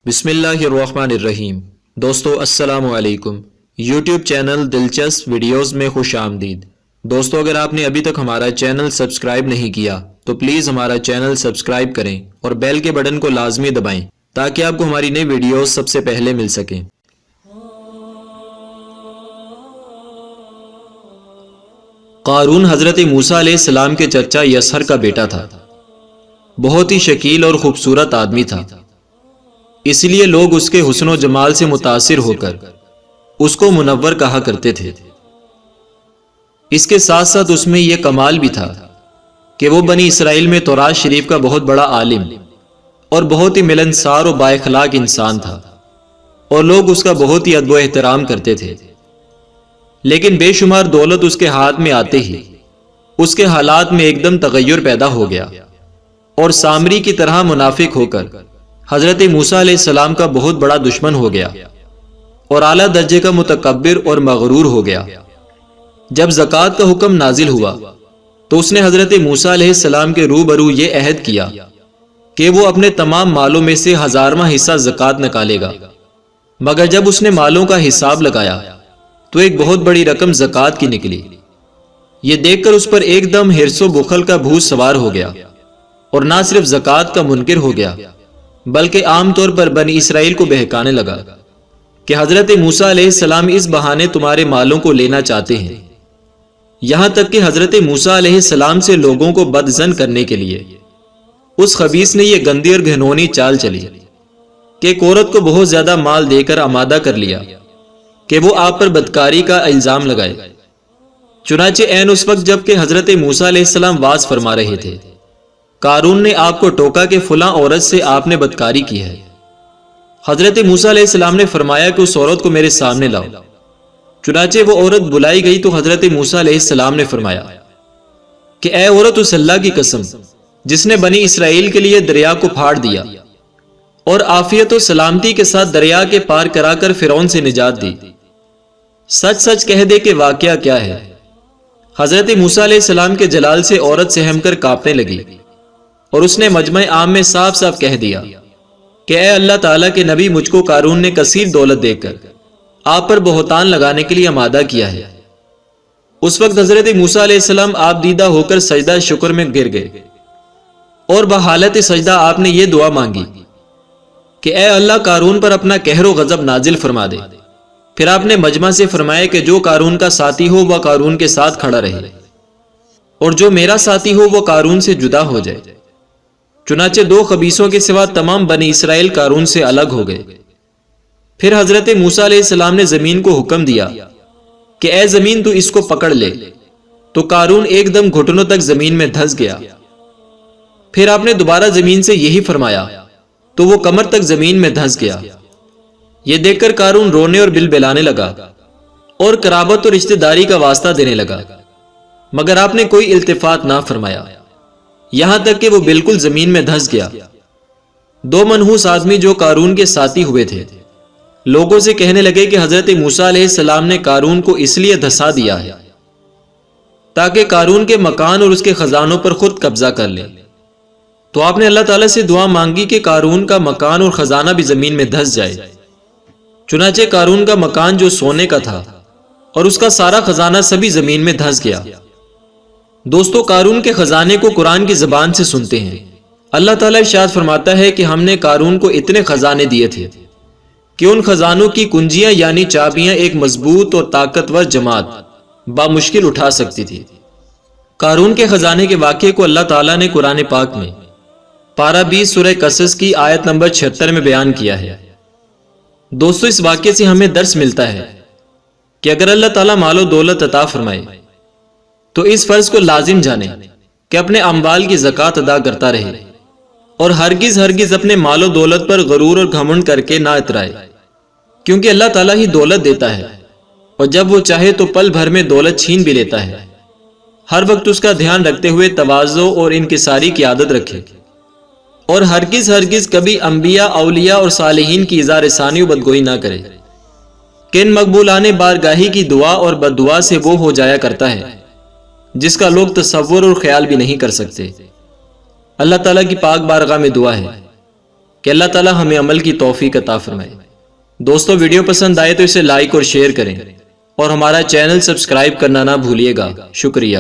بسم اللہ الرحمن الرحیم۔ دوستو السلام علیکم۔ یوٹیوب چینل دلچسپ ویڈیوز میں خوش آمدید۔ دوستو اگر آپ نے ابھی تک ہمارا چینل سبسکرائب نہیں کیا تو پلیز ہمارا چینل سبسکرائب کریں اور بیل کے بٹن کو لازمی دبائیں تاکہ آپ کو ہماری نئی ویڈیوز سب سے پہلے مل سکیں۔ قارون حضرت موسیٰ علیہ السلام کے چچا یسہر کا بیٹا تھا۔ بہت ہی شکیل اور خوبصورت آدمی تھا، اس لیے لوگ اس کے حسن و جمال سے متاثر ہو کر اس کو منور کہا کرتے تھے۔ اس کے ساتھ ساتھ اس میں یہ کمال بھی تھا کہ وہ بنی اسرائیل میں تورات شریف کا بہت بڑا عالم اور بہت ہی ملنسار و بااخلاق انسان تھا، اور لوگ اس کا بہت ہی ادب و احترام کرتے تھے۔ لیکن بے شمار دولت اس کے ہاتھ میں آتے ہی اس کے حالات میں ایک دم تغیر پیدا ہو گیا، اور سامری کی طرح منافق ہو کر حضرت موسیٰ علیہ السلام کا بہت بڑا دشمن ہو گیا اور اعلیٰ درجے کا متکبر اور مغرور ہو گیا۔ جب زکوٰۃ کا حکم نازل ہوا تو اس نے حضرت موسیٰ علیہ السلام کے روبرو یہ عہد کیا کہ وہ اپنے تمام مالوں میں سے 1000واں حصہ زکوٰۃ نکالے گا، مگر جب اس نے مالوں کا حساب لگایا تو ایک بہت بڑی رقم زکوٰۃ کی نکلی۔ یہ دیکھ کر اس پر ایک دم حرص و بخل کا بھوت سوار ہو گیا، اور نہ صرف زکوٰۃ کا منکر ہو گیا بلکہ عام طور پر بنی اسرائیل کو بہکانے لگا کہ حضرت موسیٰ علیہ السلام اس بہانے تمہارے مالوں کو لینا چاہتے ہیں۔ یہاں تک کہ حضرت موسیٰ علیہ السلام سے لوگوں کو بدظن کرنے کے لیے اس خبیث نے یہ گندی اور گھنونی چال چلی کہ ایک عورت کو بہت زیادہ مال دے کر آمادہ کر لیا کہ وہ آپ پر بدکاری کا الزام لگائے۔ چنانچہ عین اس وقت جب کہ حضرت موسیٰ علیہ السلام واعظ فرما رہے تھے، قارون نے آپ کو ٹوکا کہ فلاں عورت سے آپ نے بدکاری کی ہے۔ حضرت موسیٰ علیہ السلام نے فرمایا کہ اس عورت کو میرے سامنے لاؤ۔ چنانچہ وہ عورت بلائی گئی تو حضرت موسیٰ علیہ السلام نے فرمایا کہ اے عورت، اس اللہ کی قسم جس نے بنی اسرائیل کے لیے دریا کو پھاڑ دیا اور عافیت و سلامتی کے ساتھ دریا کے پار کرا کر فرعون سے نجات دی، سچ سچ کہہ دے کہ واقعہ کیا ہے۔ حضرت موسیٰ علیہ السلام کے جلال سے عورت سہم کر کانپنے لگی، اور اس نے مجمع عام میں صاف صاف کہہ دیا کہ اے اللہ تعالیٰ کے نبی، مجھ کو قارون نے کثیر دولت دے کر آپ پر بہتان لگانے کے لیے آمادہ کیا ہے۔ اس وقت حضرت موسیٰ علیہ السلام آپ دیدہ ہو کر سجدہ شکر میں گر گئے، اور بحالت سجدہ آپ نے یہ دعا مانگی کہ اے اللہ، قارون پر اپنا قہر و غضب نازل فرما دے۔ پھر آپ نے مجمع سے فرمایا کہ جو قارون کا ساتھی ہو وہ قارون کے ساتھ کھڑا رہے، اور جو میرا ساتھی ہو وہ قارون سے جدا ہو جائے۔ چنانچہ 2 خبیثوں کے سوا تمام بنی اسرائیل قارون سے الگ ہو گئے۔ پھر حضرت موسیٰ علیہ السلام نے زمین کو حکم دیا کہ اے زمین، تو اس کو پکڑ لے، تو قارون ایک دم گھٹنوں تک زمین میں دھس گیا۔ پھر آپ نے دوبارہ زمین سے یہی فرمایا تو وہ کمر تک زمین میں دھس گیا۔ یہ دیکھ کر قارون رونے اور بلبلانے لگا اور قرابت اور رشتہ داری کا واسطہ دینے لگا، مگر آپ نے کوئی التفات نہ فرمایا، یہاں تک کہ وہ بالکل زمین میں دھس گیا۔ 2 منحوس آدمی جو قارون کے ساتھی ہوئے تھے لوگوں سے کہنے لگے کہ حضرت موسیٰ علیہ السلام نے قارون کو اس لیے دھسا دیا ہے تاکہ قارون کے مکان اور اس کے خزانوں پر خود قبضہ کر لے۔ تو آپ نے اللہ تعالیٰ سے دعا مانگی کہ قارون کا مکان اور خزانہ بھی زمین میں دھس جائے۔ چنانچہ قارون کا مکان جو سونے کا تھا اور اس کا سارا خزانہ سبھی زمین میں دھس گیا۔ دوستو، قارون کے خزانے کو قرآن کی زبان سے سنتے ہیں۔ اللہ تعالیٰ ارشاد فرماتا ہے کہ ہم نے قارون کو اتنے خزانے دیے تھے کہ ان خزانوں کی کنجیاں یعنی چابیاں ایک مضبوط اور طاقتور جماعت بامشکل اٹھا سکتی تھی۔ قارون کے خزانے کے واقعے کو اللہ تعالیٰ نے قرآن پاک میں پارہ 20 سورہ قصص کی آیت نمبر 76 میں بیان کیا ہے۔ دوستو، اس واقعے سے ہمیں درس ملتا ہے کہ اگر اللہ تعالیٰ مال و دولت عطا فرمائے تو اس فرض کو لازم جانے کہ اپنے اموال کی زکوٰۃ ادا کرتا رہے، اور ہرگز اپنے مال و دولت پر غرور اور گھمنڈ کر کے نہ اترائے، کیونکہ اللہ تعالیٰ ہی دولت دیتا ہے، اور جب وہ چاہے تو پل بھر میں دولت چھین بھی لیتا ہے۔ ہر وقت اس کا دھیان رکھتے ہوئے تواضع اور انکساری کی عادت رکھے، اور ہرگز کبھی انبیاء، اولیاء اور صالحین کی اظہار ثانی و بدگوئی نہ کرے، کہ ان مقبولان بارگاہی کی دعا اور بد دعا سے وہ ہو جایا کرتا ہے جس کا لوگ تصور اور خیال بھی نہیں کر سکتے۔ اللہ تعالیٰ کی پاک بارگاہ میں دعا ہے کہ اللہ تعالی ہمیں عمل کی توفیق عطا فرمائے۔ دوستو ویڈیو پسند آئے تو اسے لائک اور شیئر کریں اور ہمارا چینل سبسکرائب کرنا نہ بھولیے گا۔ شکریہ۔